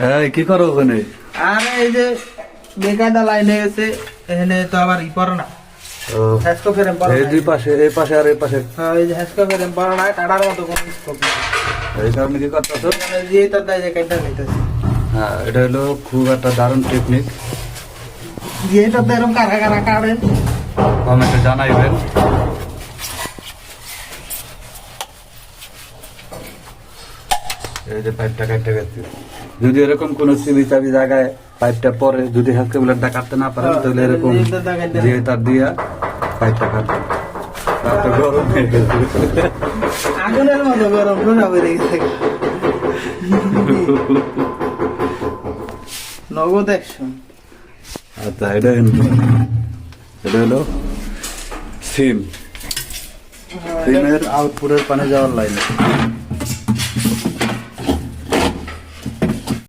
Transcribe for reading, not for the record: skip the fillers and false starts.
হ্যাঁ, কি করো ওখানে? আরে এই যে বেকায়দা লাইনে গেছে, এখানে তো আবার ই পড়ো না, ও, হ্যাসকো ফেরেম পড়ো এই না। দুই পাশে, এই পাশে আর এই পাশে। হ্যাঁ, এই যে হ্যাসকো ফেরেম পড়ো না, কাটার মতো কোনো স্কোপ নেই। এই কারণে কি করতেছো? মানে যে তার দায় যে কাটা নিতেছে, হ্যাঁ, এটা হলো খুব একটা দারুণ টেকনিক। যে তার দায় এরকম কারা কারা কাটেন। কমেন্টে জানাইবেন। এই যে পাইপটা কাটতে গেছে, যদি এরকম কোন চিবি চাবি জায়গায় পাইপটা পরে, যদি হালকা বুলেটটা কাটতে না পারেন, তাহলে এরকম যে তার দিয়া পাইপটা কাটবেন। তারপর গরম হয়ে গেছে। আগুনের মতো গরম ঠোঁটা বেড়ে গেছে। নগদ অ্যাকশন। আচ্ছা, এটা হলো সিম, সিমের আউটপুটের পানি যাওয়ার লাইন।